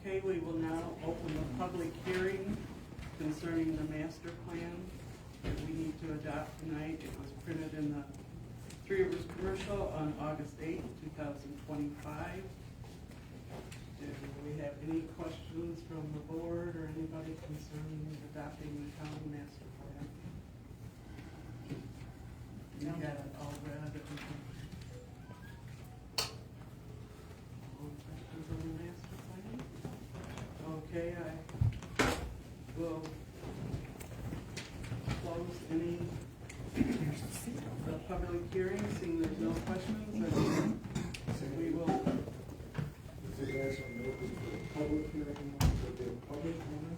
Okay, we will now open the public hearing concerning the master plan that we need to adopt tonight. It was printed in the Three Rivers Commercial on August 8th, 2025. Do we have any questions from the board or anybody concerning adopting the county master plan? You got it all read. All questions on the master plan? Okay, I will close any the public hearing, seeing there's no questions, and we will. Is it guys on notice for the public hearing, for the public hearing?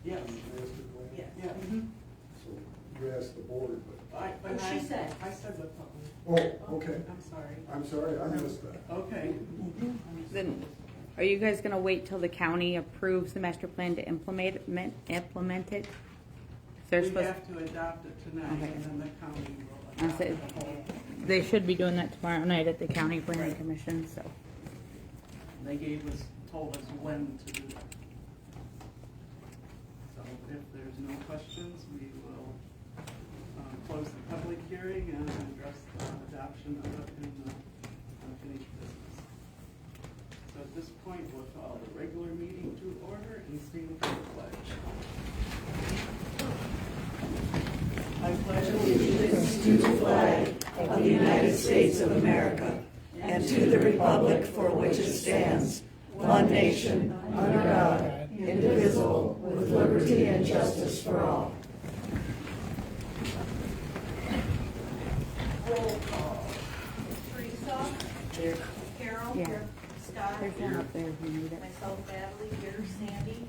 Yes. Master plan? Yeah. Mm-hmm. So you asked the board, but. She said. I said the public. Oh, okay. I'm sorry, I missed that. Okay. Then, are you guys gonna wait till the county approves the master plan to implement it? They're We supposed, have to adopt it tonight, Okay. and then the county will I adopt said, the whole. they should be doing that tomorrow night at the county planning Right. commission, so. They told us when to do that. So if there's no questions, we will close the public hearing and address the adoption of it in the unfinished business. So at this point, we'll call the regular meeting to order and stand for the pledge. I pledge allegiance to the flag of the United States of America and to the republic for which it stands, one nation, under God, indivisible, with liberty and justice for all. Roll call. Teresa? Here. Carol? Yeah. Here. Scott? There's one up there if you need it. Myself, Natalie, here, Sandy?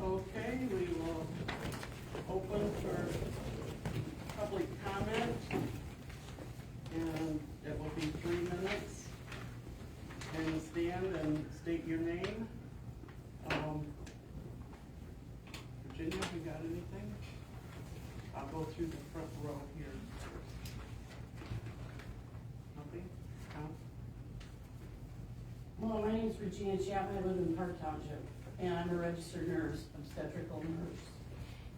Okay, we will open for public comment, and it will be 3 minutes. And stand and state your name. Virginia, we got anything? I'll go through the front row here first. Nothing? Tom? Well, my name is Regina Chapman. I live in Park Township, and I'm a registered nurse, obstetrical nurse.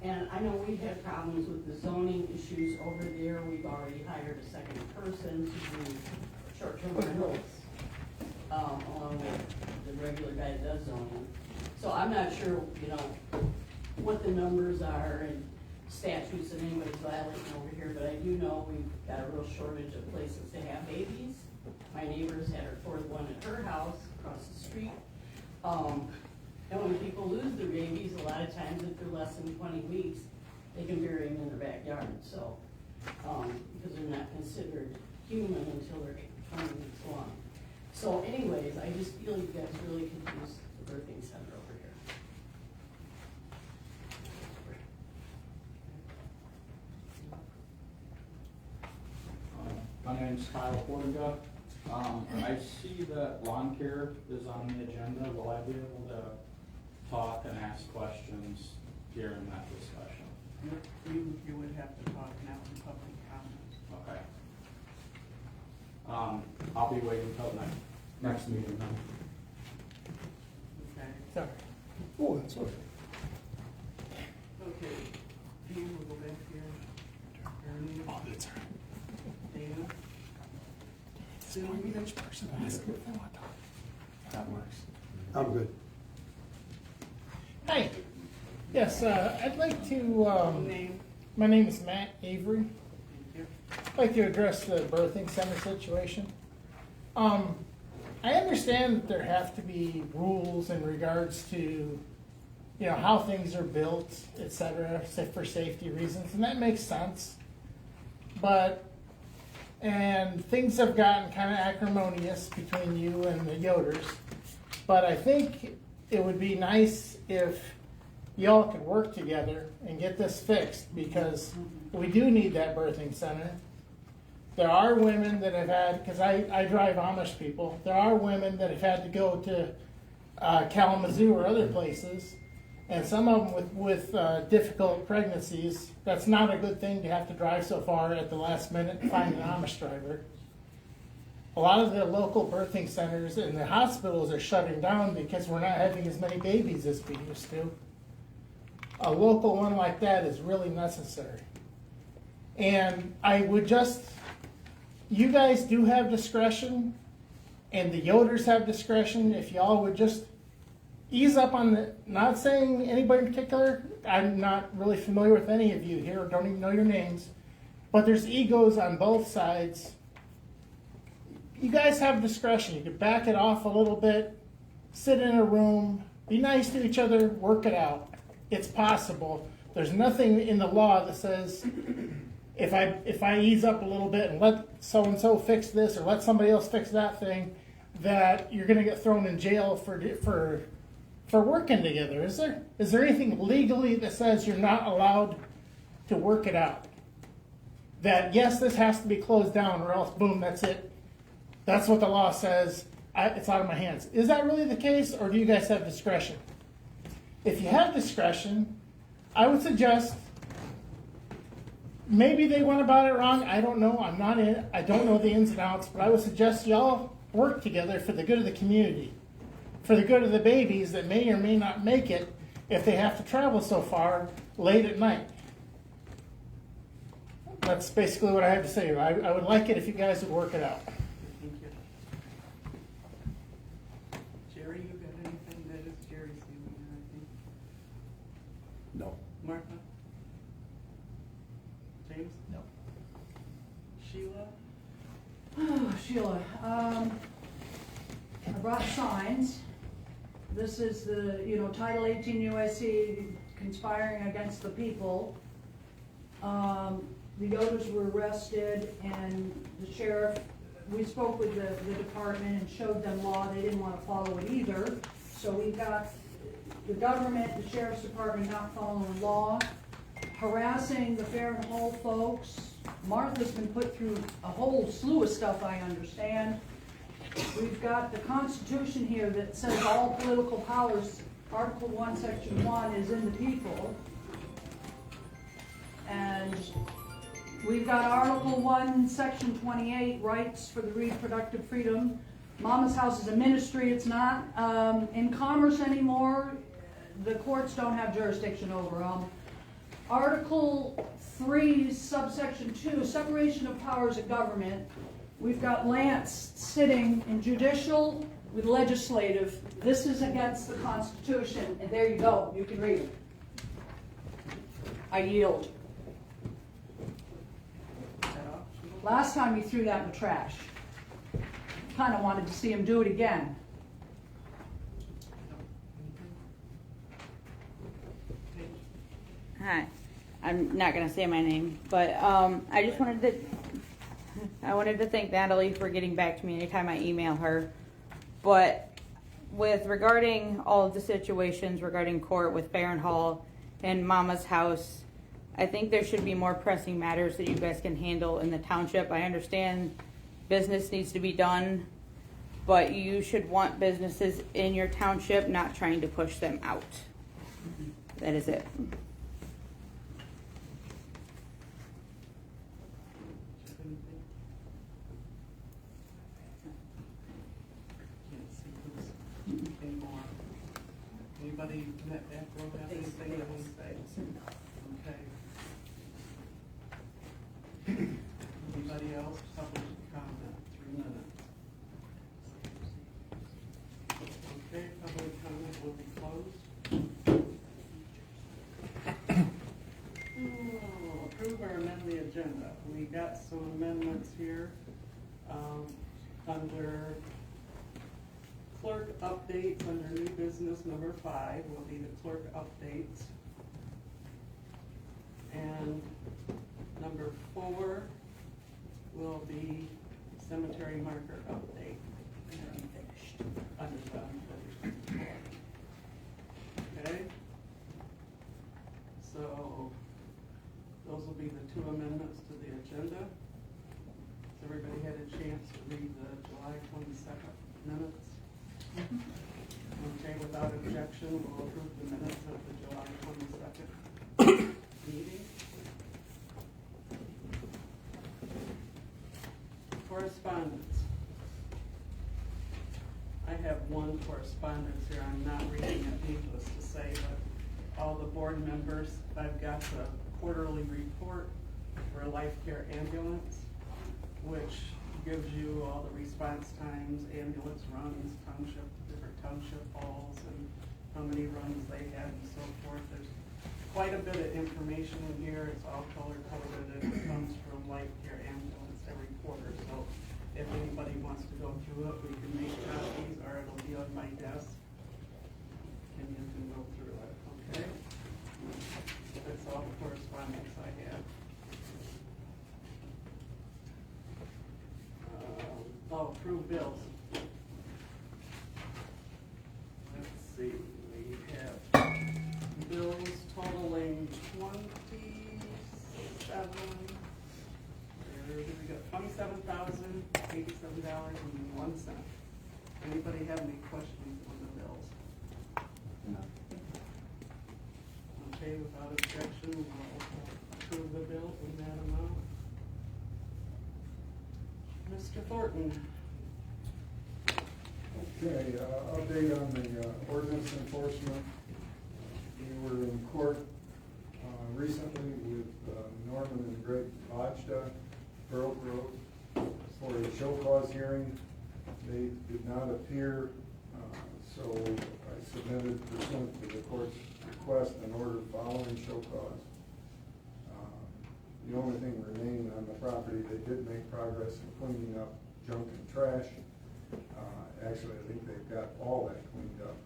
And I know we've had problems with the zoning issues over there. We've already hired a second person to do short-term rentals, along with the regular guy that does zoning. So I'm not sure, what the numbers are and statutes that anybody's violating over here, but I do know we've got a real shortage of places to have babies. My neighbors had her fourth one at her house across the street. And when people lose their babies, a lot of times if they're less than 20 weeks, they can bury them in their backyard, so, because they're not considered human until they're 20 weeks long. So anyways, I just feel you guys really could use the birthing center over here. My name's Kyle Portiga. I see that lawn care is on the agenda. Will I be able to talk and ask questions during that discussion? You would have to talk now in public comment. Okay. I'll be waiting until next meeting then. Okay. Sorry. Oh, that's okay. Okay. Dean, we'll go back here. Ernie. Oh, that's all right. Dana. Sue, each person ask if they want to talk. That works. I'm good. Hi. Yes, I'd like to, Name. my name is Matt Avery. Thank you. I'd like to address the birthing center situation. I understand that there have to be rules in regards to, how things are built, et cetera, for safety reasons, and that makes sense. And things have gotten kind of acrimonious between you and the Yoders, but I think it would be nice if y'all could work together and get this fixed, because we do need that birthing center. There are women that have had, because I drive Amish people, there are women that have had to go to Kalamazoo or other places, and some of them with difficult pregnancies. That's not a good thing to have to drive so far at the last minute and find an Amish driver. A lot of the local birthing centers and the hospitals are shutting down because we're not having as many babies as we used to. A local one like that is really necessary. And I would just, you guys do have discretion, and the Yoders have discretion. If y'all would just ease up on the, not saying anybody in particular, I'm not really familiar with any of you here, don't even know your names, but there's egos on both sides. You guys have discretion. You can back it off a little bit, sit in a room, be nice to each other, work it out. It's possible. There's nothing in the law that says if I ease up a little bit and let so-and-so fix this or let somebody else fix that thing, that you're going to get thrown in jail for working together. Is there anything legally that says you're not allowed to work it out? That, yes, this has to be closed down or else, boom, that's it. That's what the law says. It's out of my hands. Is that really the case, or do you guys have discretion? If you have discretion, I would suggest, maybe they went about it wrong. I don't know. I'm not in it. I don't know the ins and outs, but I would suggest y'all work together for the good of the community, for the good of the babies that may or may not make it if they have to travel so far late at night. That's basically what I have to say. I would like it if you guys would work it out. Thank you. Jerry, you got anything? That is Jerry's doing, I think. No. Martha? James? No. Sheila? Oh, Sheila, I brought signs. This is the, Title 18 USC conspiring against the people. The Yoders were arrested, and the sheriff, we spoke with the department and showed them law. They didn't want to follow it either. So we've got the government, the sheriff's department not following law, harassing the Fair and Whole folks. Martha's been put through a whole slew of stuff, I understand. We've got the Constitution here that says all political powers, Article 1, Section 1, is in the people. And we've got Article 1, Section 28, rights for the reproductive freedom. Mama's House is a ministry. It's not in commerce anymore. The courts don't have jurisdiction over them. Article 3, subsection 2, separation of powers of government. We've got Lance sitting in judicial with legislative. This is against the Constitution, and there you go. You can read it. I yield. Last time you threw that in the trash. Kind of wanted to see him do it again. Hi, I'm not gonna say my name, but I just wanted to thank Natalie for getting back to me anytime I email her. But with regarding all of the situations regarding court with Fair and Hall and Mama's House, I think there should be more pressing matters that you guys can handle in the township. I understand business needs to be done, but you should want businesses in your township, not trying to push them out. That is it. Anybody in that back row have anything they want to say? Okay. Anybody else? Public comment, 3 minutes. Okay, public comment will be closed. Approve or amend the agenda. We got some amendments here. Under clerk updates, under new business number 5 will be the clerk updates. And number 4 will be cemetery marker update. Unfinished. Unfinished. Okay? So those will be the 2 amendments to the agenda. Has everybody had a chance to read the July 22nd minutes? Okay, without objection, we'll approve the minutes of the July 22nd meeting. Correspondence. I have one correspondence here, I'm not reading it, needless to say, but all the board members, I've got the quarterly report for Life Care Ambulance, which gives you all the response times, ambulance runs, township, different township halls, and how many runs they had and so forth. There's quite a bit of information in here, it's all color coded, and it comes from Life Care Ambulance every quarter, so if anybody wants to go through it, we can make copies, or it'll be on my desk, and you can go through it, okay? That's all the correspondence I have. Approved bills. Let's see, we have bills totaling $27,087.81. Anybody have any questions on the bills? No. Okay, without objection, we'll approve the bills in that amount. Mr. Thornton. Okay, update on the ordinance enforcement. We were in court recently with Norman and Greg Bajda, Borough Road, for a show cause hearing. They did not appear, so I submitted pursuant to the court's request an order following show cause. The only thing remaining on the property, they did make progress in cleaning up junk and trash. Actually, I think they've got all that cleaned up.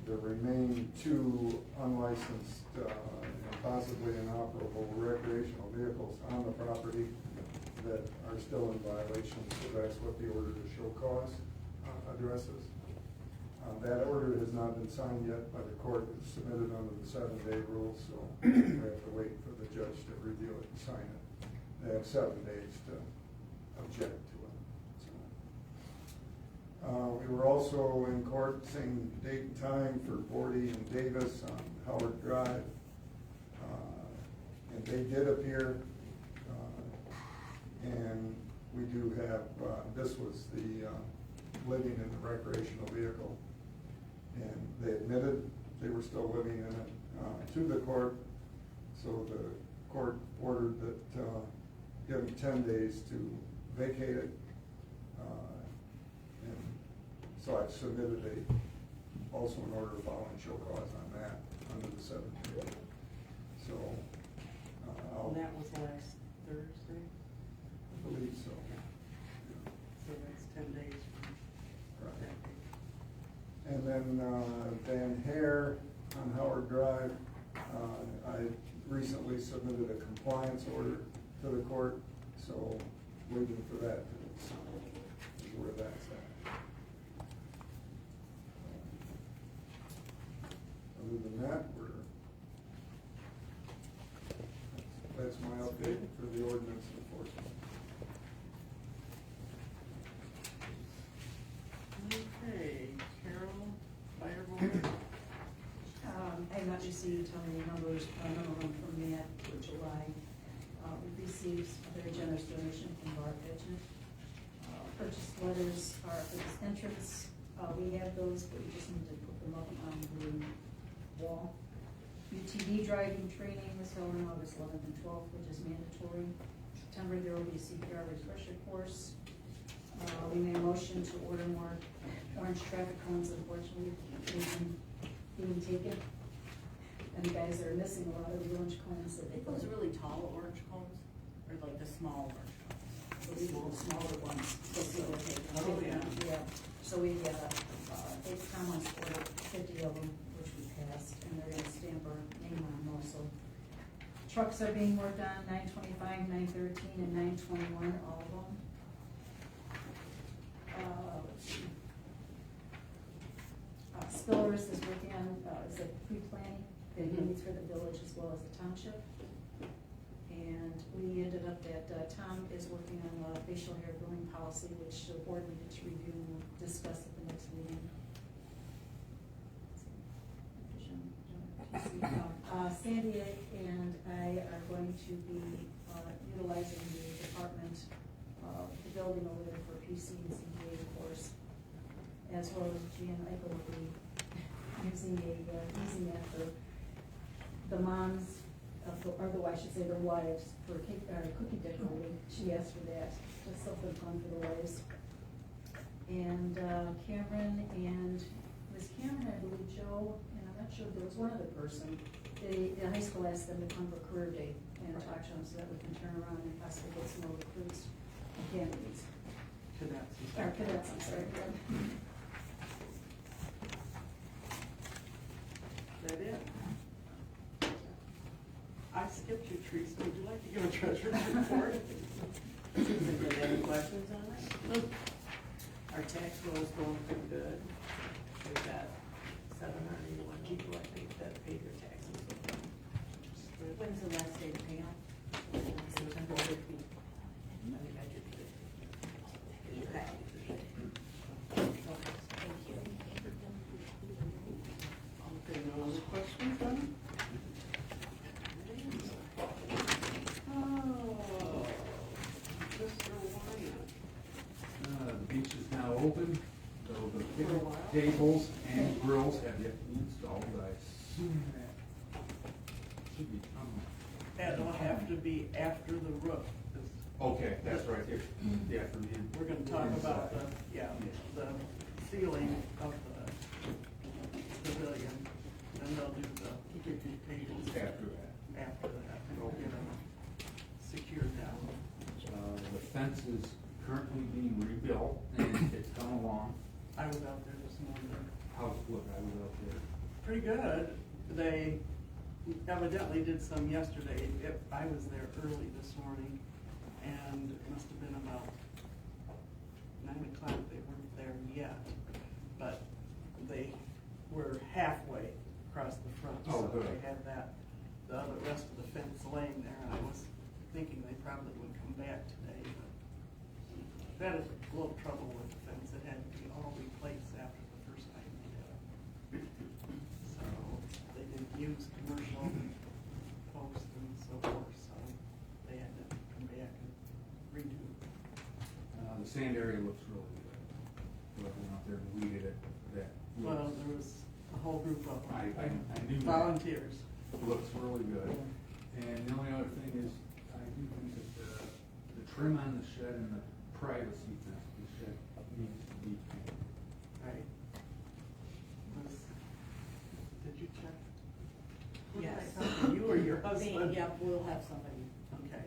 There remain 2 unlicensed and possibly inoperable recreational vehicles on the property that are still in violation, so that's what the order to show cause addresses. That order has not been signed yet by the court. It's submitted under the 7-day rule, so we have to wait for the judge to review it and sign it. They have 7 days to object to it. So, we were also in court, same date and time for Bordy and Davis on Howard Drive. And they did appear, and we do have, this was the living in the recreational vehicle. And they admitted they were still living in it to the court, so the court ordered that give them 10 days to vacate it. And so I've submitted also an order following show cause on that under the 7th day. So And that was last Thursday, I believe so. so that's 10 days from Right. that date. And then Van Hare on Howard Drive, I recently submitted a compliance order to the court, so waiting for that to be signed, is where that's at. Other than that, that's my update for the ordinance enforcement. Okay, Carol, Fire Board. I have not received how many numbers, none of them from Matt for July. We received a very generous donation from Barb Edgen. Purchase letters are for this entrance. We have those, but we just need to put them up on the wall. UTV driving training was held on August 11th and 12th, which is mandatory. September, there will be a CPR refresher course. We made a motion to order more orange traffic cones, unfortunately, they've been being taken. And the guys are missing a lot of the orange cones that they put. Those really tall orange cones, or like the small orange cones? Those little smaller ones, those that are taken. Oh, yeah. Yeah, so we, Tom wants to order 50 of them, which we passed, and they're gonna stamp our name on them also. Trucks are being worked on, 925, 913, and 921, all of them. Let's see. Spillers is working on, is a pre-planning that he needs for the village as well as the township. And we ended up that, Tom is working on the facial hair growing policy, which the board needed to review and discuss at the next meeting. Sandy and I are going to be utilizing the department, the building over there for PC and CPA course, as well as Jan Eichel will be using that for the moms, or I should say the wives, for cookie decorating. She asked for that, just something fun for the wives. And Cameron and Miss Cameron, I believe Joe, and I'm not sure, there was one other person. The high school asked them to come for career day and talk to them so that we can turn around and possibly get some more recruits and candidates. Cadets. Or cadets, I'm sorry. Is that it? I skipped you, Teresa. Would you like to give a treasurer's report? Any questions on it? Our tax roll is going pretty good. We've got 781 people, I think, that paid their taxes. When's the last day to pay out? September 15th. I think I did put it. Okay. Thank you. Okay, no other questions then? Oh, Mr. Wyatt. The beach is now open, so the For a while? tables and grills have yet to be installed. I assume that should be coming. That'll have to be after the roof. 'Cause Okay, that's right. Yeah, for the. we're gonna talk about the, the ceiling of the pavilion, and they'll do the picnic tables After that. after that, and we'll get them secured down. The fence is currently being rebuilt and it's come along. I was out there this morning. How's it look? I was out there. Pretty good. They evidently did some yesterday. I was there early this morning, and it must have been about 9 o'clock. They weren't there yet, but they were halfway across the front. Oh, So good. they had the other rest of the fence laying there, and I was thinking they probably would come back today, but they had a little trouble with the fence. It had to be all replaced after the first time they did it. So they didn't use commercial posts and so forth, so they had to come back and redo. The sand area looks really good. Whoever went out there and weeded it, that Well, looks, there was a whole group of I knew that. volunteers. Looks really good. And the only other thing is, I do think that the trim on the shed and the privacy fence of the shed needs to be painted. Right. Did you check? Yes. You or your husband? Yeah, we'll have somebody. Okay.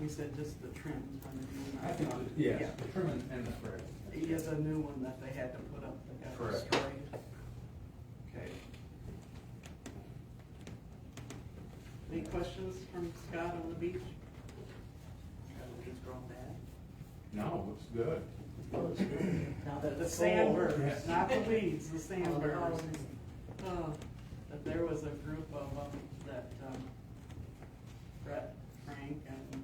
We said just the trims on the new one. I think, yes, the trim and the privacy. He has a new one that they had to put up, they got Correct. destroyed. Okay. Any questions from Scott on the beach? Are the weeds grown bad? No, looks good. Now that The it's cold. sandbirds, Yes. not the weeds, the sandbirds. Oh. Oh, but there was a group of them that, Brett, Frank, and,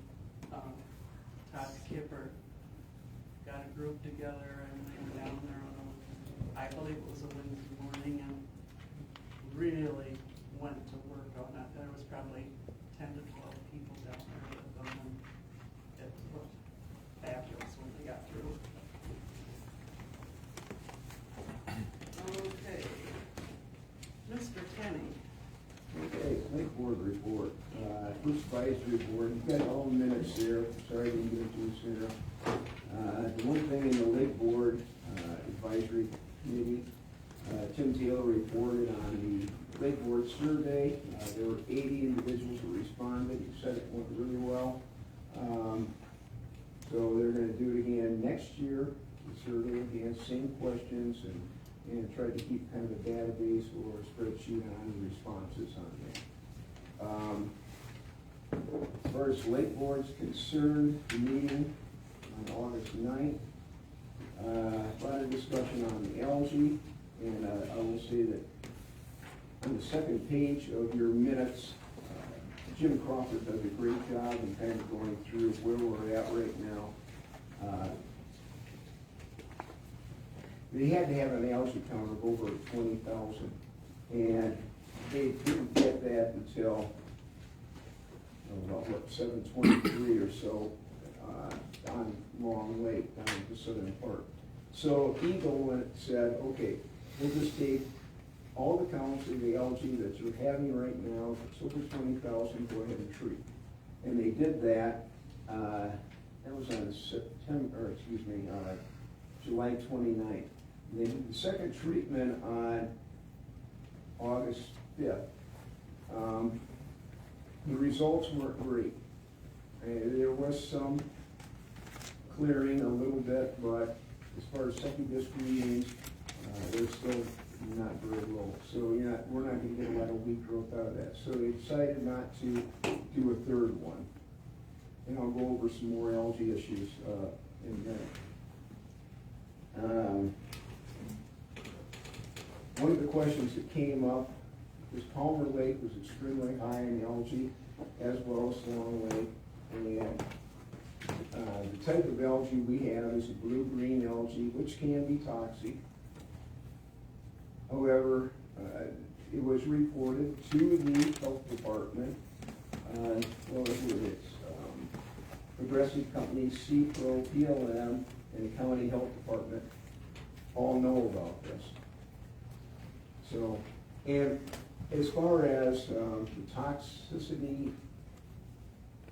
Todd Skipper got a group together and they were down there on I believe it was a Wednesday morning, and really went to work on it. There was probably 10 to 12 people down there with them, and it looked fabulous when they got through. Okay. Mr. Kenny. Okay, Lake Board report. First advisory board, you've got all the minutes there. Sorry I didn't get it to you sooner. The one thing in the Lake Board advisory committee, Tim Taylor reported on the Lake Board survey. There were 80 individuals who responded. He said it went really well. So they're going to do it again next year. The survey again, same questions, and try to keep kind of a database or a spreadsheet on the responses on that. As far as Lake Board's concerned, the meeting on August 9th, a lot of discussion on the algae, and I will say that on the second page of your minutes, Jim Crawford does a great job in kind of going through where we're at right now. they had to have an algae count of over 20,000. And they didn't get that until, about what, 723 or so, on Long Lake, down in the southern part. So Eagle went, said, okay, we'll just take all the counts of the algae that you're having right now, if it's over 20,000, go ahead and treat. And they did that, that was on July 29th. They did the second treatment on August 5th. The results weren't great. There was some clearing a little bit, but as far as second district readings, they're still not very low. So we're not going to get a lot of weed growth out of that. So they decided not to do a third one. And I'll go over some more algae issues in a minute. One of the questions that came up is Palmer Lake was extremely high in algae, as well as Long Lake. And the type of algae we have is a blue-green algae, which can be toxic. However, it was reported to the health department, well, it's Progressive Companies, CPRO, PLM, and the county health department all know about this. So, and as far as the toxicity,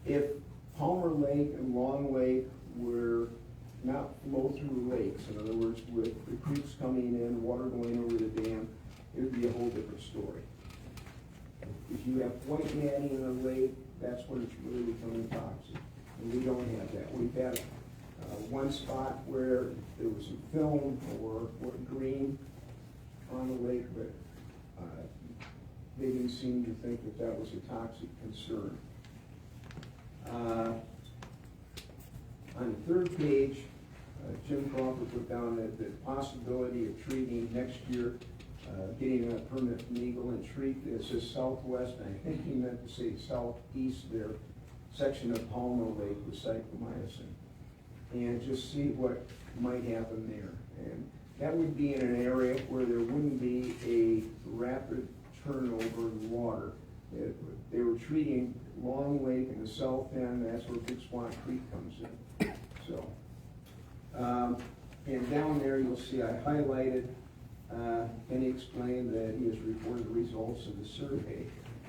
if Palmer Lake and Long Lake were not flow-through lakes, in other words, with the creeks coming in, water going over the dam, it would be a whole different story. If you have white matting in a lake, that's when it's really becoming toxic. And we don't have that. We've had one spot where there was some film or green on the lake, but they didn't seem to think that that was a toxic concern. On the third page, Jim Crawford put down the possibility of treating next year, getting a permit from Eagle and treat, it says southwest, and I think he meant to say southeast there, section of Palmer Lake with cyclomycin, and just see what might happen there. And that would be in an area where there wouldn't be a rapid turnover in water. They were treating Long Lake in the south end, that's where Big Swan Creek comes in. So, and down there you'll see I highlighted, Kenny explained that he has reported the results of the survey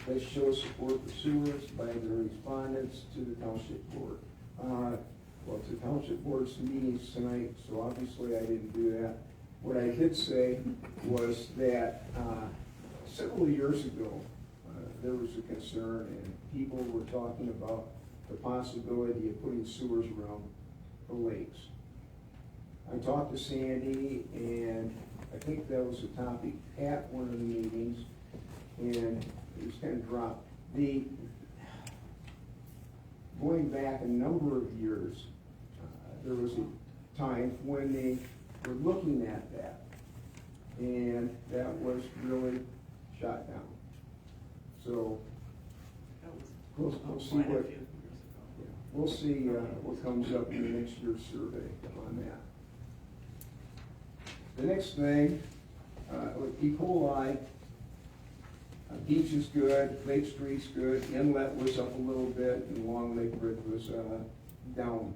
that shows support for sewers by the respondents to the township board. Well, to township board's meetings tonight, so obviously I didn't do that. What I did say was that several years ago, there was a concern and people were talking about the possibility of putting sewers around the lakes. I talked to Sandy, and I think that was a topic at one of the meetings, and it was kind of dropped. Going back a number of years, there was a time when they were looking at that, and that was really shot down. So we'll see what, we'll see what comes up in the next year's survey on that. The next thing, with E. coli, beach is good, Lake Street's good, inlet was up a little bit, and Long Lake Bridge was down.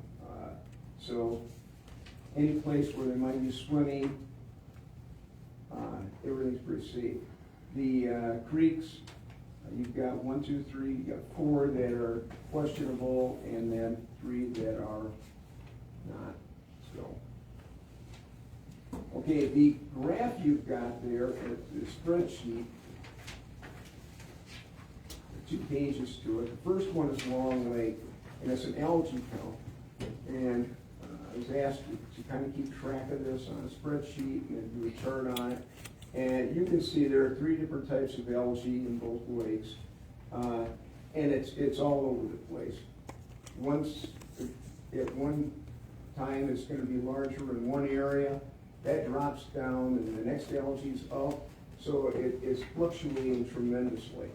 So any place where they might be swimming, everything's pretty safe. The creeks, you've got 1, 2, 3, you've got 4 that are questionable, and then 3 that are not. So, okay, the graph you've got there, the spreadsheet, 2 pages to it. The first one is Long Lake, and it's an algae count. And I was asked to kind of keep track of this on a spreadsheet and do a chart on it. And you can see there are 3 different types of algae in both lakes, and it's all over the place. At one time it's going to be larger in one area, that drops down, and the next algae's up, so it is fluctuating tremendously.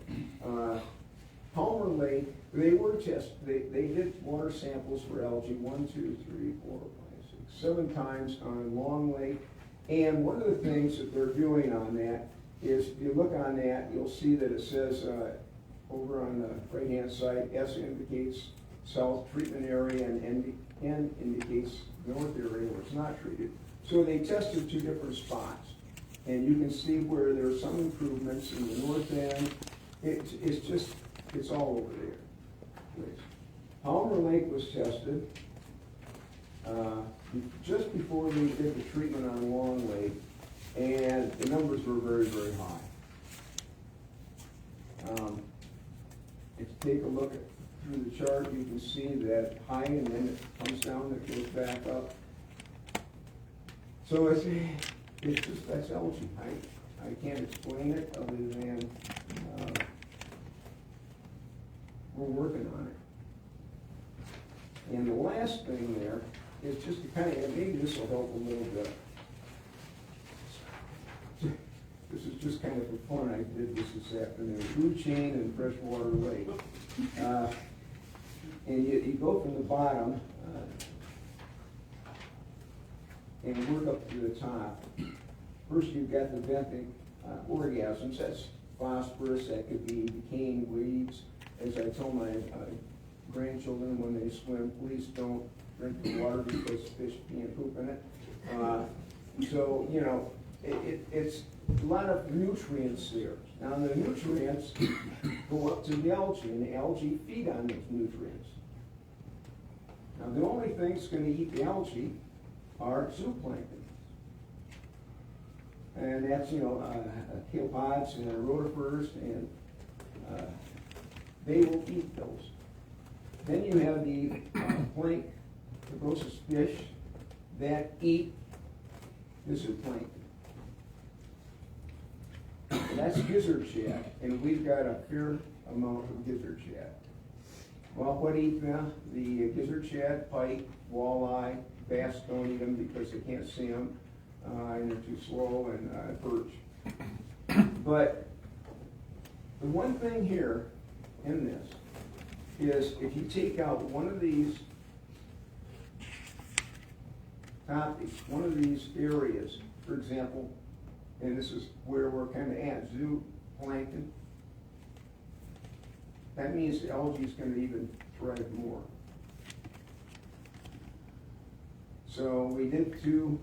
Palmer Lake, they did water samples for algae 1, 2, 3, 4, 5, 6, 7 times on Long Lake, And one of the things that they're doing on that is, if you look on that, you'll see that it says, over on the right-hand side, S indicates south treatment area and N indicates north area where it's not treated. So they tested two different spots. And you can see where there's some improvements in the north end. It's all over there. Palmer Lake was tested just before we did the treatment on Long Lake, and the numbers were very, very high. If you take a look through the chart, you can see that high and then it comes down, it goes back up. So it's just, that's algae. I can't explain it other than we're working on it. And the last thing there is just to kind of, maybe this will help a little bit. This is just kind of for fun. I did this afternoon. Blue chain and freshwater lake. And you go from the bottom and work up to the top. First you've got the benthic orgasms. That's phosphorus. That could be decaying weeds. As I tell my grandchildren when they swim, please don't drink the water because fish can't poop in it. So, you know, it's a lot of nutrients there. Now the nutrients go up to the algae, and the algae feed on those nutrients. Now the only thing that's going to eat the algae are zooplankton. And that's, you know, kilpods and rotifers, and they will eat those. Then you have the plank, fibrosis fish that eat the zooplankton. And that's gizzard shad, and we've got a fair amount of gizzard shad. Well, what eat them? The gizzard shad, pike, walleye, bass don't eat them because they can't see them, and they're too slow, and perch. But the one thing here in this is if you take out one of these topics, one of these areas, for example, and this is where we're kind of at, zooplankton, that means the algae is going to even thrive more. So we did two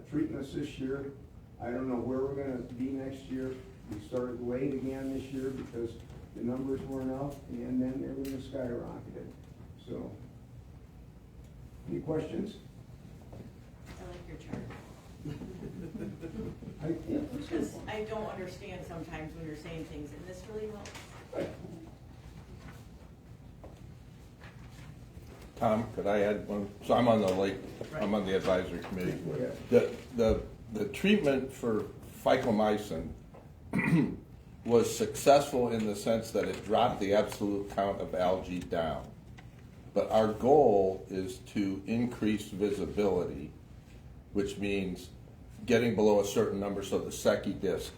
treatments this year. I don't know where we're going to be next year. We started late again this year because the numbers weren't up, and then everything skyrocketed. So, any questions? I like your chart. Yeah, Because I don't understand sometimes when you're saying things, and this really helps. right. Tom, could I add one? So I'm on the I'm on the advisory committee. The treatment for phycomycin was successful in the sense that it dropped the absolute count of algae down. But our goal is to increase visibility, which means getting below a certain number so the Secchi disc,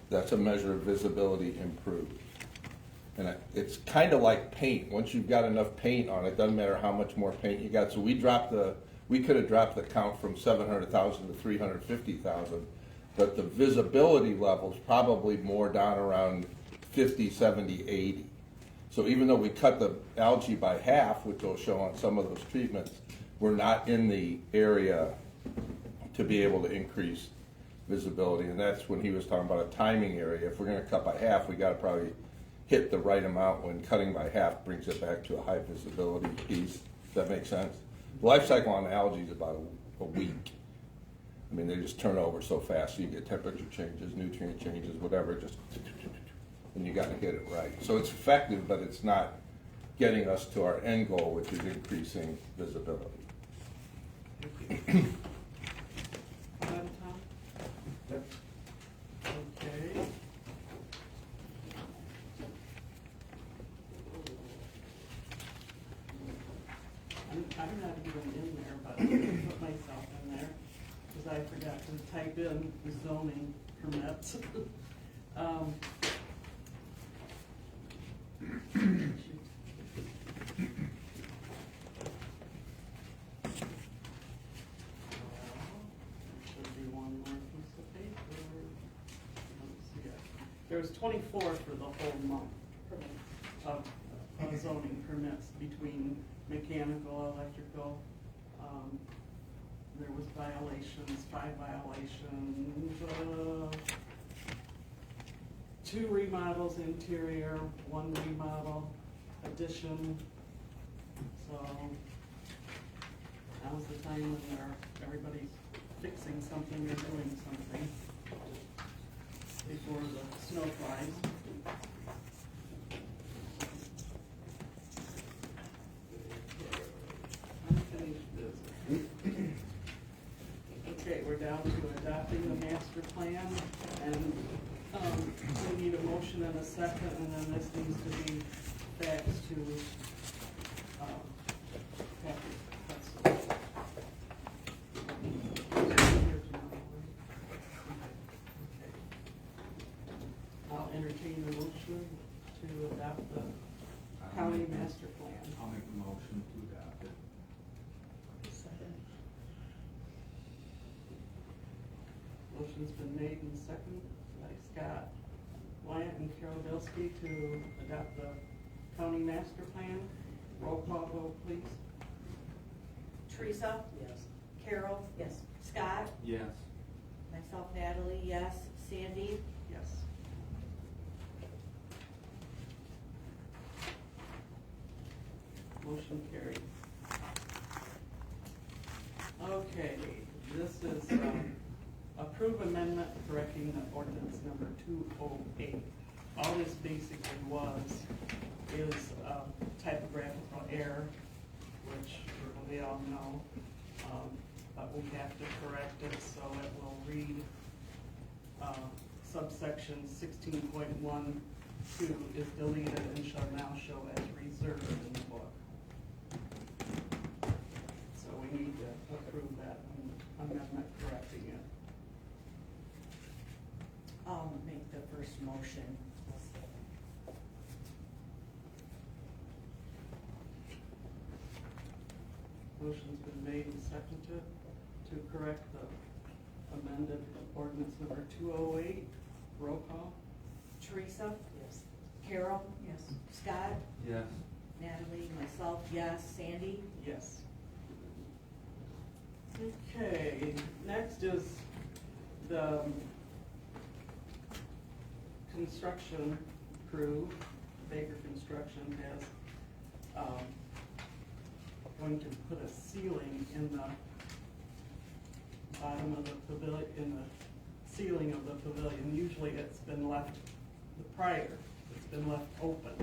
that's a measure of visibility, improved. And it's kind of like paint. Once you've got enough paint on it, doesn't matter how much more paint you got. So we could have dropped the count from 700,000 to 350,000, but the visibility level's probably more down around 50, 70, 80. So even though we cut the algae by half, which will show on some of those treatments, we're not in the area to be able to increase visibility. And that's when he was talking about a timing area. If we're going to cut by half, we got to probably hit the right amount when cutting by half brings it back to a high visibility piece. Does that make sense? The life cycle on algae is about a week. I mean, they just turn over so fast. So you get temperature changes, nutrient changes, whatever, just, and you got to hit it right. So it's effective, but it's not getting us to our end goal, which is increasing visibility. Tom? Yep. Okay. I'm not even in there, but I'm gonna put myself in there, because I forgot to type in the zoning permits. there was 24 for the whole month of zoning permits between mechanical, electrical. There was violations, 5 violations, 2 remodels interior, 1 remodel, addition. So now's the time when everybody's fixing something or doing something before the snow flies. Unfinished business. Okay, we're down to adopting the master plan, and we need a motion and a second, and then this needs to be faxed to Kathy. I'll entertain a motion to adopt the county master plan. I'll make a motion to adopt it. Second. Motion's been made and seconded by Scott Wyatt and Carol Bilski to adopt the county master plan. Roll call vote, please. Teresa? Yes. Carol? Yes. Scott? Yes. Myself, Natalie, yes. Sandy? Yes. Motion carried. Okay, this is approve amendment correcting the ordinance number 208. All this basically is typographical error, which we all know, but we have to correct it, so it will read subsection 16.12 is deleted and shall now show as reserved in the book. So we need to approve that amendment correcting it. I'll make the first motion. Motion's been made and seconded to correct the amended ordinance number 208. Roll call. Teresa? Yes. Carol? Yes. Scott? Yes. Natalie, myself, yes. Sandy? Yes. Okay, next is the construction crew, Baker Construction has, going to put a ceiling in the bottom of the pavilion, in the ceiling of the pavilion. Usually it's been left, it's been left open,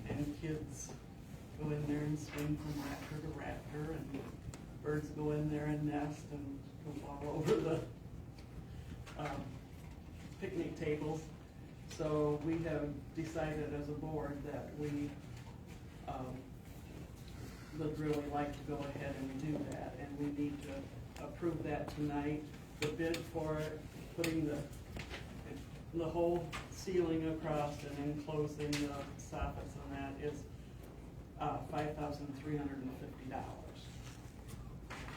and kids go in there and swing from rafter to rafter, and birds go in there and nest and go all over the picnic tables. So we have decided as a board that we would really like to go ahead and do that, and we need to approve that tonight. The bid for it, putting the whole ceiling across and enclosing the soffits on that is $5,350.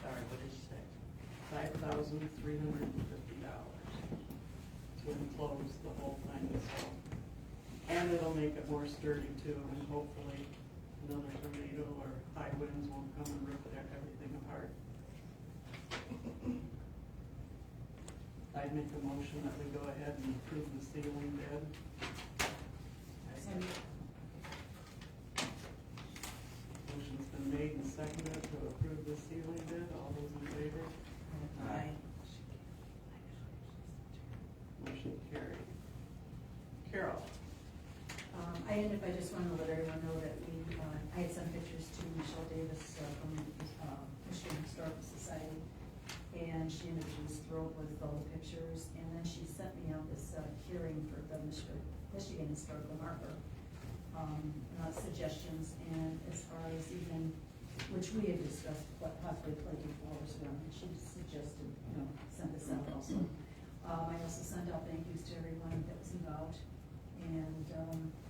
Sorry, what did you say? $5,350 to enclose the whole thing, so. And it'll make it more sturdy too, and hopefully another tornado or high winds won't come and rip everything apart. I'd make a motion that we go ahead and approve the ceiling bid. Motion's been made and seconded to approve the ceiling bid. All those in favor? Aye. Motion carried. Carol? I ended up, I just wanted to let everyone know that I had some pictures to Michelle Davis from Michigan Historical Society, and she ended up being thrilled with all the pictures, and then she sent me out this hearing for the Michigan Historical Marker suggestions, and as far as even, which we had discussed possibly planting flowers around, and she suggested, send this out also. I also sent out thank yous to everyone that was involved, and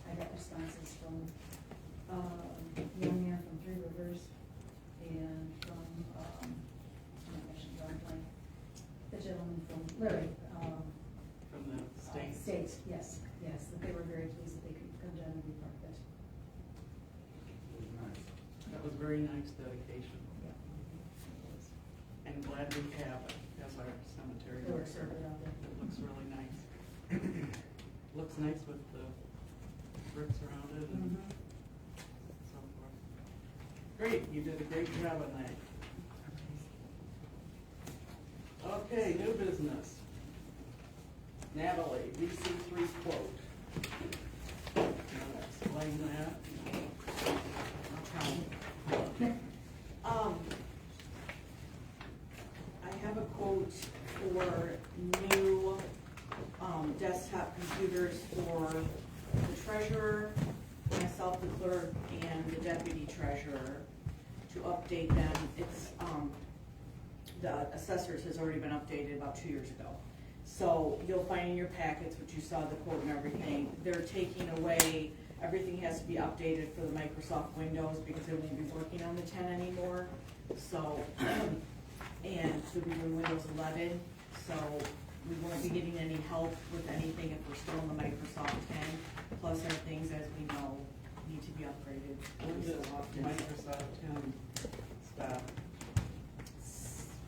I got responses from a young man from Three Rivers, and from, the gentleman from Larry. From the state. State, yes, very nice dedication. And glad we have it as our cemetery. It looks really out there. It looks really nice. Looks nice with the bricks around it and so forth. Great, you did a great job on that. Okay, new business. Natalie, VC3 quote. You wanna explain that? I have a quote for new, desktop computers for the treasurer, myself, the clerk, and the deputy treasurer to update them. It's, the assessors has already been updated about 2 years ago. So you'll find in your packets, which you saw the quote and everything, they're taking away, everything has to be updated for the Microsoft Windows because they won't be working on the 10 anymore. So, and they'll be doing Windows 11, so we won't be getting any help with anything if we're still in the Microsoft 10. Plus our things, as we know, need to be upgraded When every so does often. Microsoft 10 stop?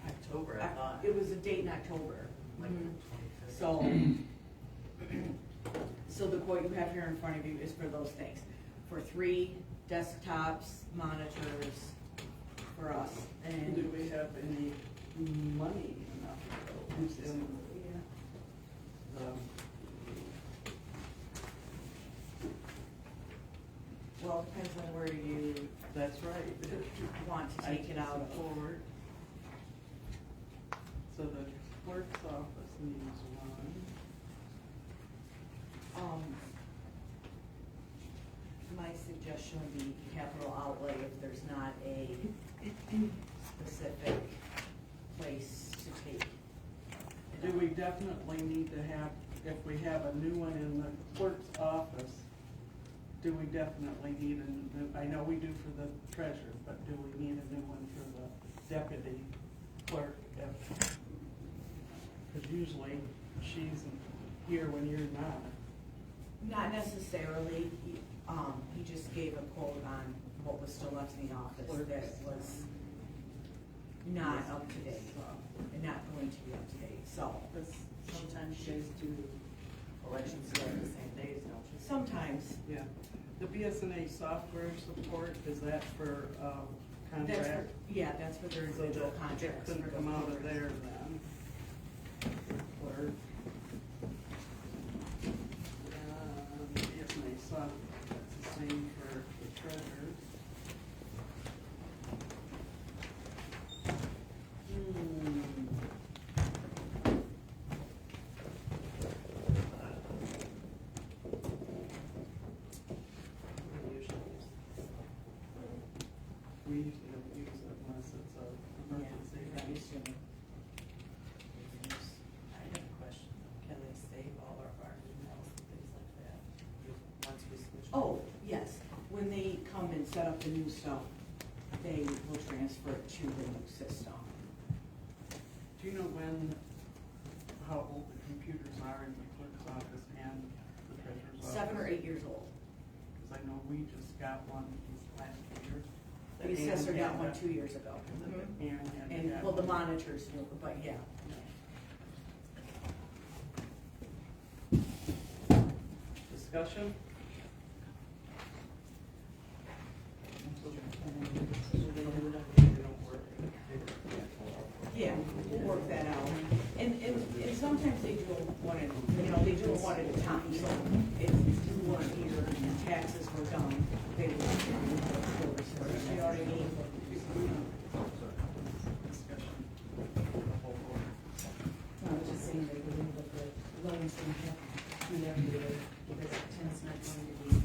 October, I thought. It was a date in October. So, so the quote you have here in front of you is for those things. For 3 desktops, monitors for us. And Do we have any money enough in the, well, it depends on where you that's right. want to take it out of. Forward. So the clerk's office needs one. My suggestion would be capital outlay if there's not a specific place to take. Do we definitely need to have, if we have a new one in the clerk's office, do we definitely need a new, I know we do for the treasurer, but do we need a new one for the deputy clerk? Because usually she's here when you're not. Not necessarily. He just gave a quote on what was still left in the office that was not up to date and not going to be up to date, so. Sometimes you guys do elections on the same days, don't you? Sometimes. Yeah. The BSNA software support, is that for That's for, contract? yeah, that's for their So individual that contracts. couldn't come out of there then. Clerk. BSNA software, that's the same for the treasurer. We usually don't use it unless it's an emergency. Yeah, that used to be. I have a question. Can they save all of our emails and things like that? Once we switch? Oh, yes. When they come and set up the new stuff, they will transfer it to the new system. Do you know how old the computers are in the clerk's office and the treasurer's office? 7 or 8 years old. Because I know we just got one this last year. The assessor got one 2 years ago. And, well, the monitors knew, but yeah. Discussion? Yeah, we'll work that out. And sometimes they do one at, they do it one at a time. So if you weren't here and taxes were done, they would, you know what I mean? Discussion. No, I was just saying that we didn't look at loans and have, because tenant's not going to be,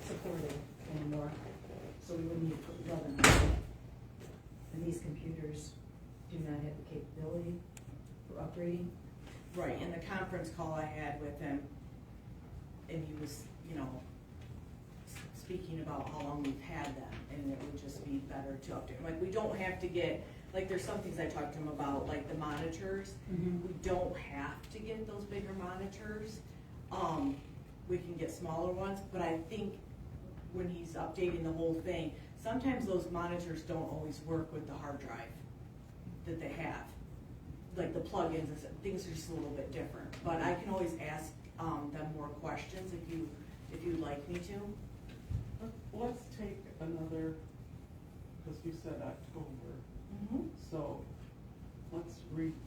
supported anymore. So we would need to put 11 on it. And these computers do not have the capability for upgrading. Right, in the conference call I had with him, and he was, speaking about how long we've had them, and it would just be better to update. Like, we don't have to get, like, there's some things I talked to him about, like the monitors. We don't have to get those bigger monitors. We can get smaller ones, but I think when he's updating the whole thing, sometimes those monitors don't always work with the hard drive that they have. Like the plugins, and things are just a little bit different, but I can always ask, them more questions if you'd like me to. Let's take another, because you said October, so let's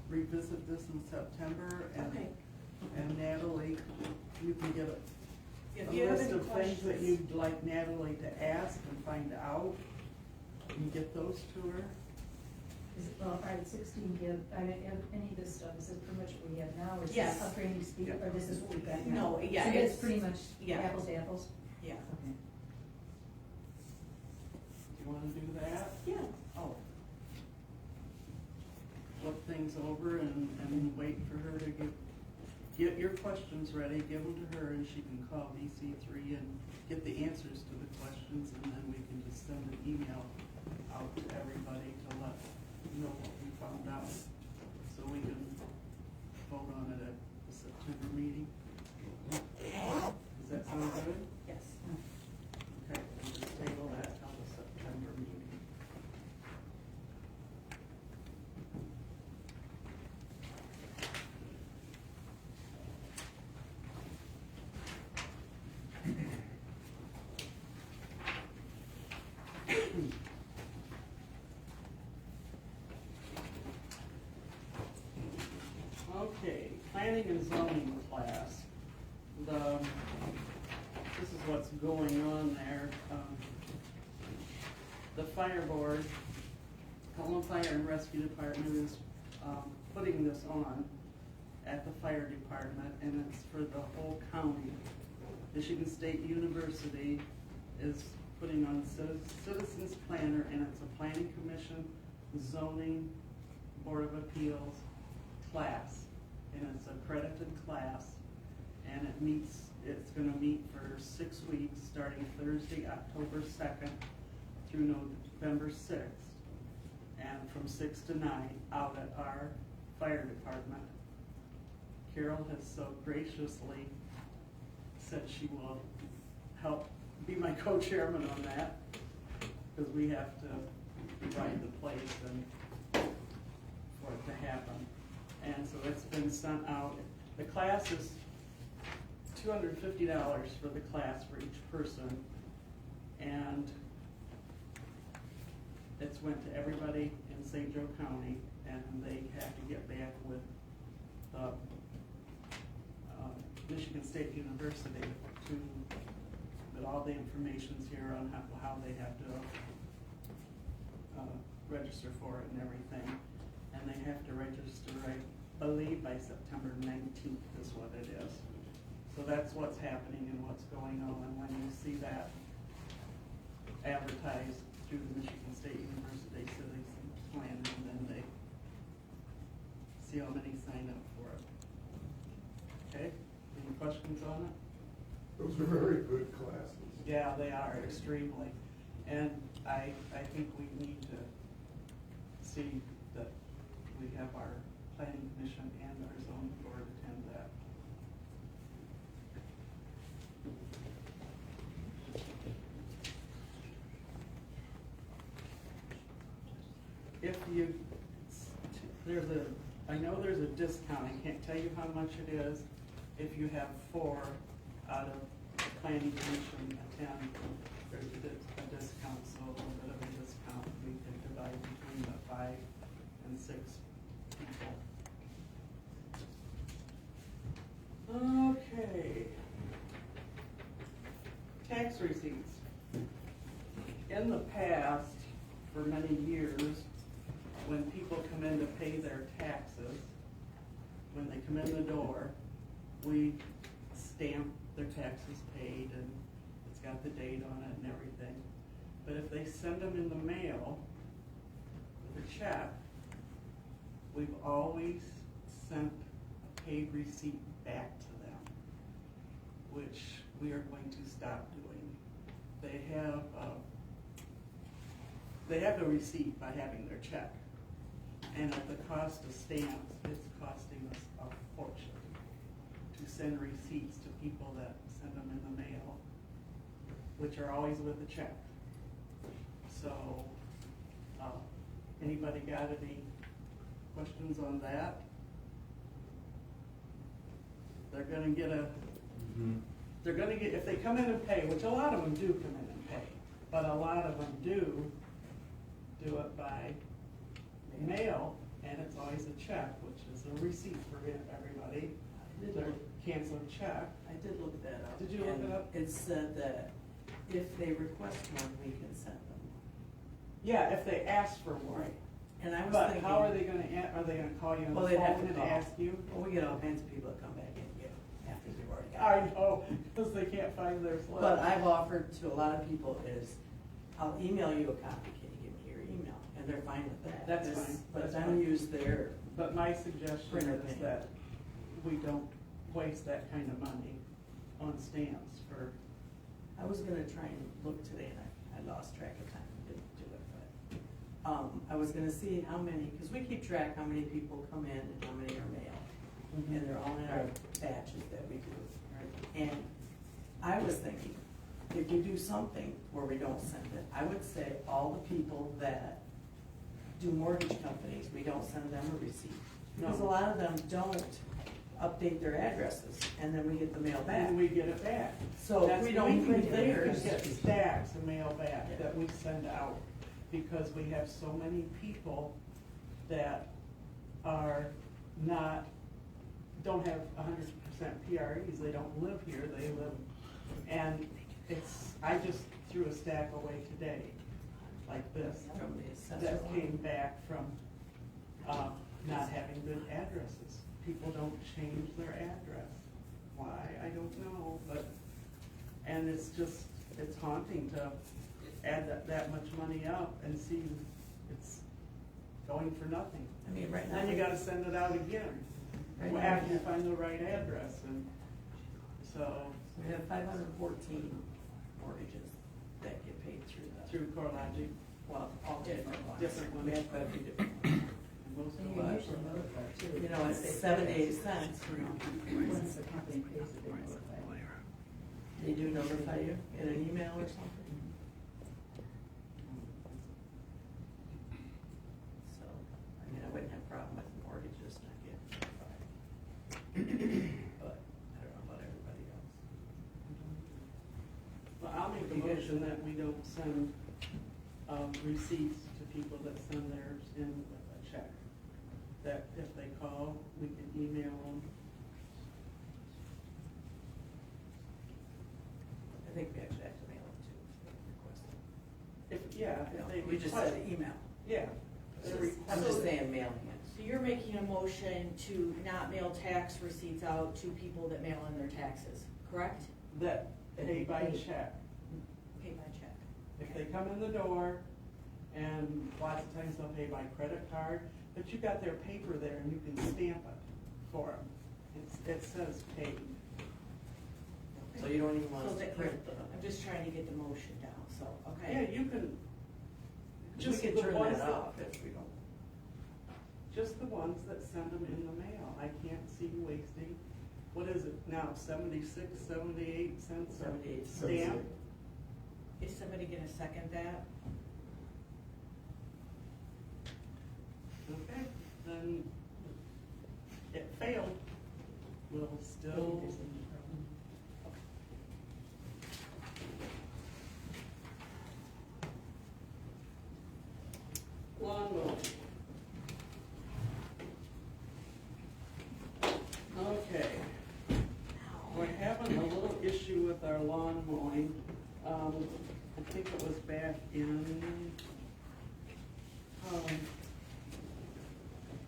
revisit this in September, and, Okay. and Natalie, you can give If a you have list any of things that questions. you'd like Natalie to ask and find out, and get those to her. Is it, well, all right, 16 give, I mean, any of this stuff, is it pretty much what we have now, or is Yes. this upgrading speed, Yeah. or this is what we've got now? No, yeah, So it's- it's pretty much yeah. apples to apples? Yeah. Okay. Do you wanna do that? Yeah. Oh. Look things over and wait for her to get your questions ready, give them to her, and she can call VC3 and get the answers to the questions, and then we can just send an email out to everybody to let you know what we found out, so we can vote on it at the September meeting. Does that sound good? Yes. Okay, we'll just table that till the September meeting. Okay, planning and zoning class. This is what's going on there. The fire board, Colon Fire and Rescue Department is, putting this on at the fire department, and it's for the whole county. Michigan State University is putting on Citizens Planner, and it's a planning commission, zoning, board of appeals class, and it's an accredited class, and it's gonna meet for 6 weeks, starting Thursday, October 2nd through November 6th, and from 6 to 9 out at our fire department. Carol has so graciously said she will help be my co-chairman on that, because we have to provide the place and for it to happen. And so it's been sent out. The class is $250 for the class for each person, and it's went to everybody in St. Joe County, and they have to get back with the Michigan State University with all the information's here on how they have to register for it and everything. And they have to register, I believe, by September 19th is what it is. So that's what's happening and what's going on. And when you see that advertised through the Michigan State University Citizens Plan, and then they see how many sign up for it. Okay? Any questions on it? Those are very good classes. Yeah, they are extremely. And I think we need to see that we have our planning commission and our zoning board attend that. If you, I know there's a discount, I can't tell you how much it is. If you have 4 out of the planning commission attend, there's a discount, so a little bit of a discount. We can divide between the 5 and 6 people. Okay. Tax receipts. In the past, for many years, when people come in to pay their taxes, when they come in the door, we stamp their taxes paid, and it's got the date on it and everything. But if they send them in the mail with a check, we've always sent a paid receipt back to them, which we are going to stop doing. They have the receipt by having their check, and at the cost of stamps, it's costing us a fortune to send receipts to people that send them in the mail, which are always with a check. So, anybody got any questions on that? They're gonna get if they come in and pay, which a lot of them do come in and pay, but a lot of them do it by mail, and it's always a check, which is a receipt for everybody. They're canceling check. I did look that up. Did you look it and up? It said that if they request one, we can send them. Yeah, if they ask for one. Right. And I was But thinking. how are they gonna, are they gonna call you on Well, the they'd have phone to and call. ask you? Well, we get all kinds of people that come back and get after they've already got I it. know, because they can't find their slip. But I've offered to a lot of people is, I'll email you a copy, can you give me your email? And they're fine with that. That's This- fine. But That's then fine. use their, But my suggestion Printer is thing. that we don't waste that kind of money on stamps for, I was gonna try and look today and I lost track of time, and didn't do it, but, I was gonna see how many, cause we keep track how many people come in and how many are mailed. And they're all in our batches that we do. And I was thinking, if we do something where we don't send it, I would say all the people that do mortgage companies, we don't send them a receipt. Because a No. lot of them don't update their addresses, and then we get the mail back. and we get it back. So if That's- we don't print we theirs. get stacks of mail back Yeah. that we send out, because we have so many people that are not, don't have 100% PREs, they don't live here, they live, and I just threw a stack away today, like this, From the assessor. that came back from, not having good addresses. People don't change their address. Why, I don't know, but, and it's haunting to add that much money up and see it's going for nothing. I mean, right now. Then you gotta send it out again, Right now, after you yeah. find the right address, and so, We have 514 mortgages that get paid through the, CoreLogic, well, all different ones. Different ones. We have quite a few different ones. and most And of you them. usually notify too. You know, it's 7 to 8 cents. Once the company pays it, they notify. They do notify you in an email or something? So, I mean, I wouldn't have a problem with mortgages not getting notified. But I don't know about everybody else. Well, I'll make a motion that we don't send, receipts to people that send theirs in with a check. That if they call, we can email them. I think we actually have to mail them too, if they request it. If they We just request- said email. Yeah. So- I'm just saying mailing it. So you're making a motion to not mail tax receipts out to people that mail in their taxes, correct? That pay by check. Pay by check. If they come in the door, and lots of times they'll pay by credit card, but you got their paper there and you can stamp it for them. It says paid. So you don't even want So us to that print the. I'm just trying to get the motion down, so, Yeah, okay. you can, We just can the turn ones that that, off if we don't. just the ones that send them in the mail. I can't see wasting, what is it now, 76, 78 cents a 78 cents. stamp? Is somebody gonna second that? Okay, then it failed. We'll still, lawn mowing. Okay. We're having a little issue with our lawn mowing. I think it was back in,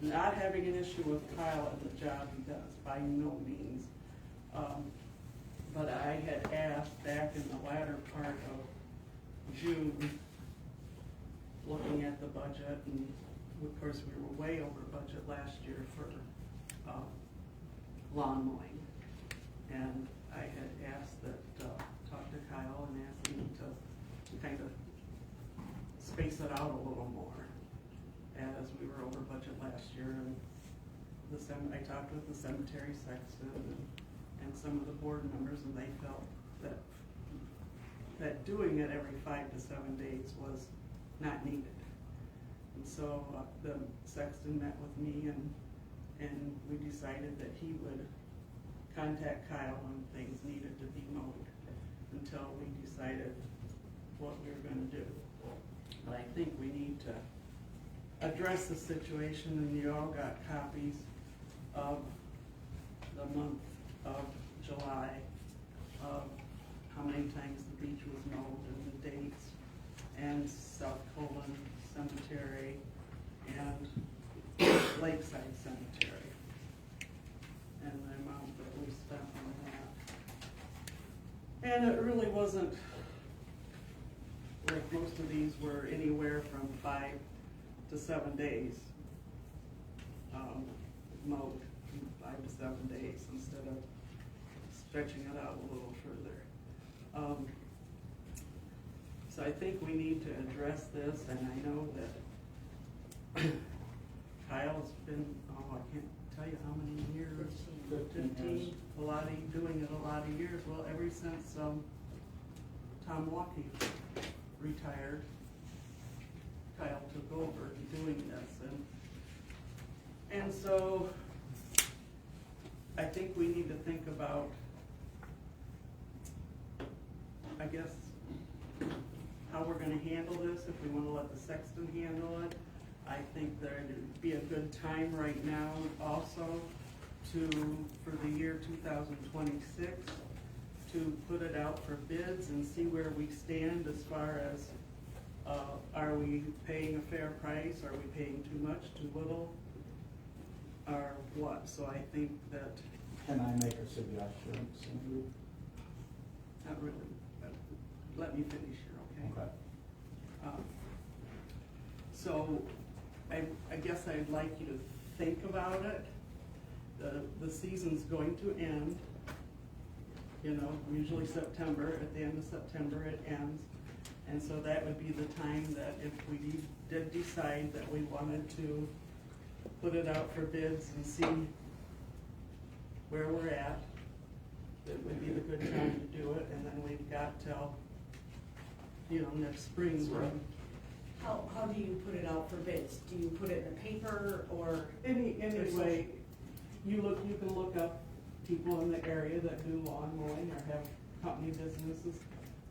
not having an issue with Kyle and the job he does, by no means. But I had asked back in the latter part of June, looking at the budget, and of course, we were way over budget last year for lawn mowing. And I had asked that, talk to Kyle and asked him to kind of space it out a little more, as we were over budget last year. And I talked with the cemetery sexton and some of the board members, and they felt that doing it every 5 to 7 days was not needed. And so the sexton met with me and we decided that he would contact Kyle when things needed to be mowed until we decided what we were gonna do. But I think we need to address the situation, and you all got copies of the month of July, of how many times the beach was mowed and the dates, and South Colon Cemetery and Lakeside Cemetery, and the amount that we spent on that. And it really wasn't, like most of these were anywhere from 5 to 7 days, mowed, 5 to 7 days instead of stretching it out a little further. So I think we need to address this, and I know that Kyle's been, I can't tell you how many years, 15, a lot of, doing it a lot of years. Well, ever since Tom Walkie retired, Kyle took over doing this, and so I think we need to think about, I guess, how we're gonna handle this, if we wanna let the sexton handle it. I think there'd be a good time right now also for the year 2026, to put it out for bids and see where we stand as far as, are we paying a fair price, are we paying too much, too little, or what? So I think that, Can I make a suggestion, Cindy? not really, but let me finish here, okay? Okay. So, I guess I'd like you to think about it. The season's going to end, you know, usually September, at the end of September it ends. And so that would be the time that if we did decide that we wanted to put it out for bids and see where we're at, it would be the good time to do it, and then we've got till, you know, next spring. How do you put it out for bids? Do you put it in the paper or? Anyway, you can look up people in the area that do lawn mowing or have company businesses,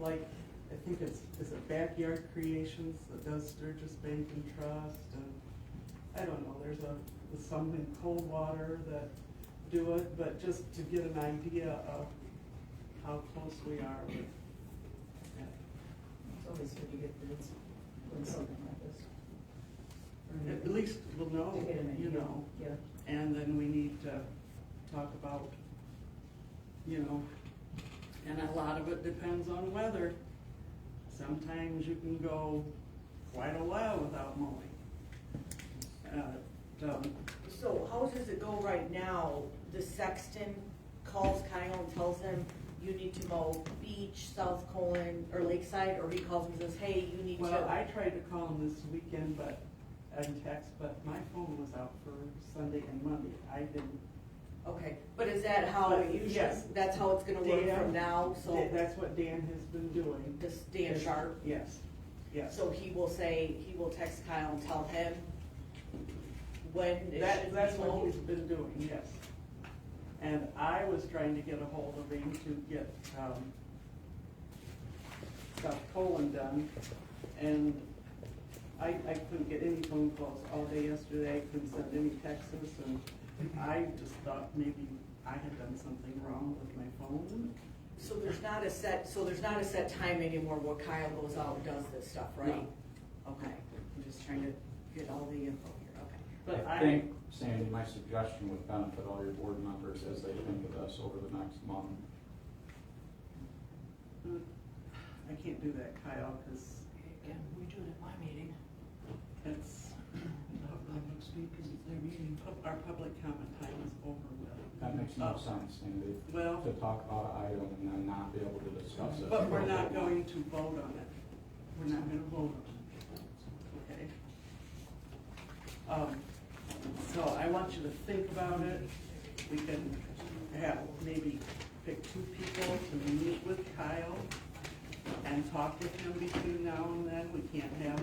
like, I think is it Backyard Creations that does Sturgis Bank and Trust, and I don't know, there's some in Coldwater that do it, but just to get an idea of how close we are with it. It's always good to get bids when something like this. At least we'll know, To get an idea. you know. Yeah. And then we need to talk about, you know, and a lot of it depends on weather. Sometimes you can go quite a while without mowing. So how does it go right now? The sexton calls Kyle and tells him, you need to mow Beach, South Colon, or Lakeside, or he calls him and says, hey, you need to. Well, I tried to call him this weekend, and text, but my phone was out for Sunday and Monday. I didn't. Okay, but is that how it usually, Yes. that's how it's gonna work Dan- from now, so, That's what Dan has been doing. this Dan Sharp? Yes, yes. So he will text Kyle and tell him when it should That's be what mowed? he's been doing, yes. And I was trying to get a hold of him to get, South Colon done, and I couldn't get any phone calls all day yesterday, I couldn't send any texts, and I just thought maybe I had done something wrong with my phone. So there's not a set time anymore where Kyle goes out and does this stuff, right? No. Okay, I'm just trying to get all the info here, okay. But I think, Sandy, my suggestion would benefit all your board members as they think of this over the next month. I can't do that, Kyle, because Again, we do it at my meeting. it's, our public comment time is over with. That makes no sense, Sandy, Well, to talk about an item and then not be able to discuss it. but we're not going to vote on it. We're not gonna vote on it, okay? So I want you to think about it. We can have, maybe pick 2 people to meet with Kyle and and talk with him between now and then. We can't have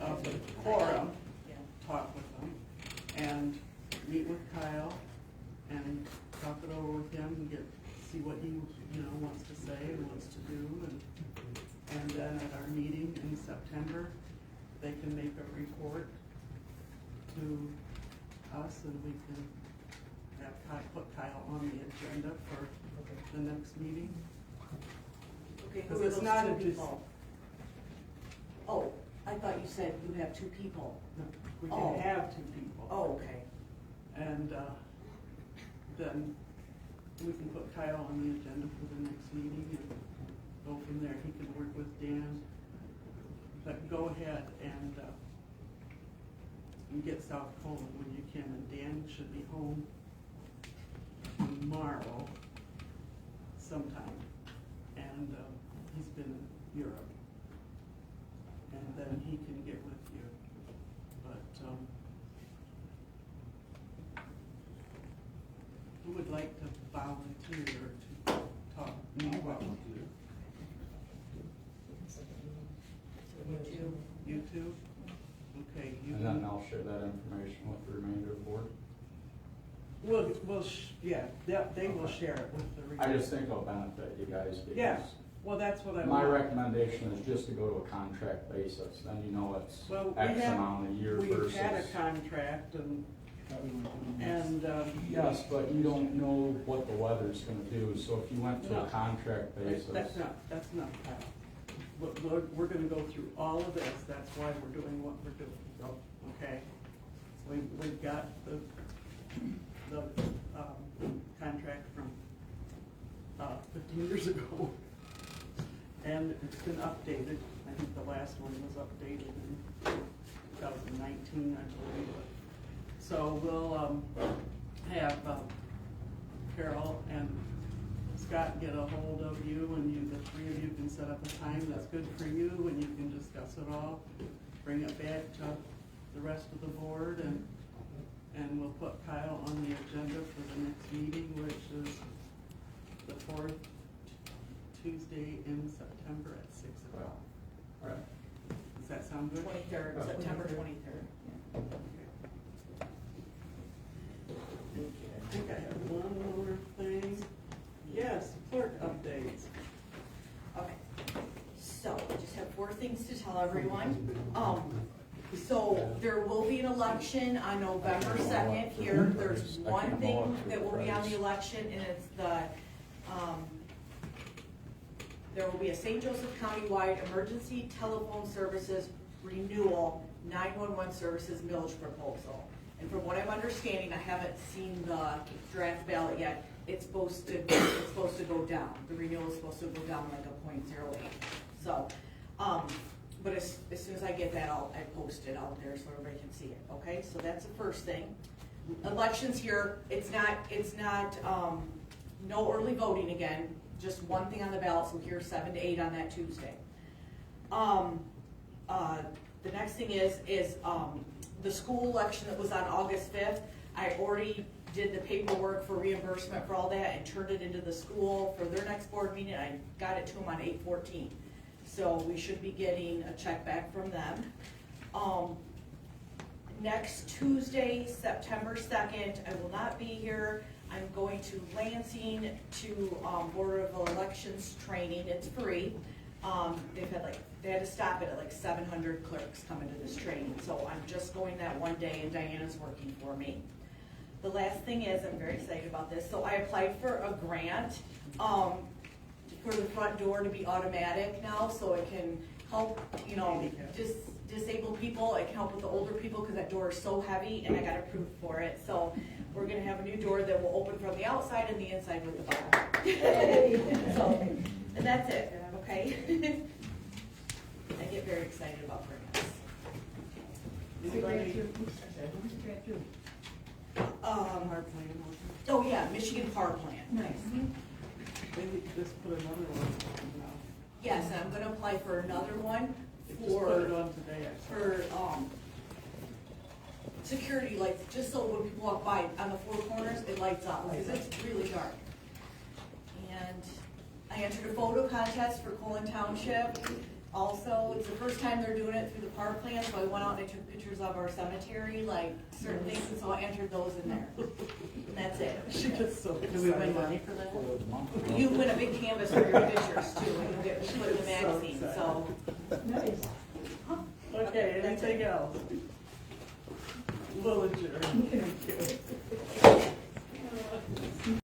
a quorum, talk with him, and meet with Kyle, and talk it over with him, and see what he, wants to say and wants to do, and then at our meeting in September, they can make a report to us, and we can have put Kyle on the agenda for the next meeting. Okay, Because who are it's those not two a dis- people? Oh, I thought you said you have two people. We Oh. can have two people. Oh, okay. And then we can put Kyle on the agenda for the next meeting and go from there. He can work with Dan. But go ahead and get South Colon when you can. And Dan should be home tomorrow sometime. And he's been in Europe. And then he can get with you. But who would like to volunteer to talk? You two? Okay. And then I'll share that information with the remainder of the board. They will share it with the. I just think it'll benefit you guys Yeah, because well, that's what I my want. recommendation is just to go to a contract basis, then you know it's Well, X amount a year versus. We've had a contract and, Yes, but you don't know what the weather's gonna do, so if you went to No. a contract basis. that's not, we're gonna go through all of this, that's why we're doing what we're doing, okay? We've got the contract from 15 years ago, and it's been updated. I think the last one was updated in 2019, I believe. So we'll have Carol and Scott get a hold of you, and the three of you can set up a time that's good for you, and you can discuss it all, bring it back to the rest of the board, and we'll put Kyle on the agenda for the next meeting, which is the 4th Tuesday in September at 6 o'clock. All right. Does that sound good? 23rd, September 23rd. I think I have one more thing. Yes, clerk updates. Okay, so I just have 4 things to tell everyone. So there will be an election on November 2nd here. There's one thing that will be on the election, and it's there will be a St. Joseph County-wide emergency telephone services renewal 911 services millage proposal. And from what I'm understanding, I haven't seen the draft ballot yet, it's supposed to go down. The renewal is supposed to go down like a 0.08. So, but as soon as I get that, I post it out there so everybody can see it, okay? So that's the first thing. Elections here, it's not no early voting again, just one thing on the ballot, so here 7 to 8 on that Tuesday. The next thing is the school election that was on August 5th, I already did the paperwork for reimbursement for all that and turned it into the school for their next board meeting. I got it to them on 8/14. So we should be getting a check back from them. Next Tuesday, September 2nd, I will not be here. I'm going to Lansing to Board of Elections training. It's free. They had to stop it at like 700 clerks coming to this training. So I'm just going that one day, and Diana's working for me. The last thing is, I'm very excited about this. So I applied for a grant for the front door to be automatic now, so it can help, disabled people. It can help with the older people because that door is so heavy, and I got approved for it. So we're gonna have a new door that will open from the outside and the inside with the button. So, and that's it, okay? I get very excited about grants. Oh yeah, Michigan Power Plant. Nice. Maybe just put another one now. Yes, and I'm gonna apply for another one Just put it on today, actually. for security lights, just so when people walk by on the 4 corners, it lights up, because it's really dark. And I entered a photo contest for Colon Township. Also, it's the first time they're doing it through the park plan, so I went out and I took pictures of our cemetery, like certain things, and so I entered those in there. And that's it. She gets so excited. Do we win money for that? You win a big canvas for your pictures too, and you get put in the magazine, so. Nice. Okay, anything else? We'll adjourn. Thank you.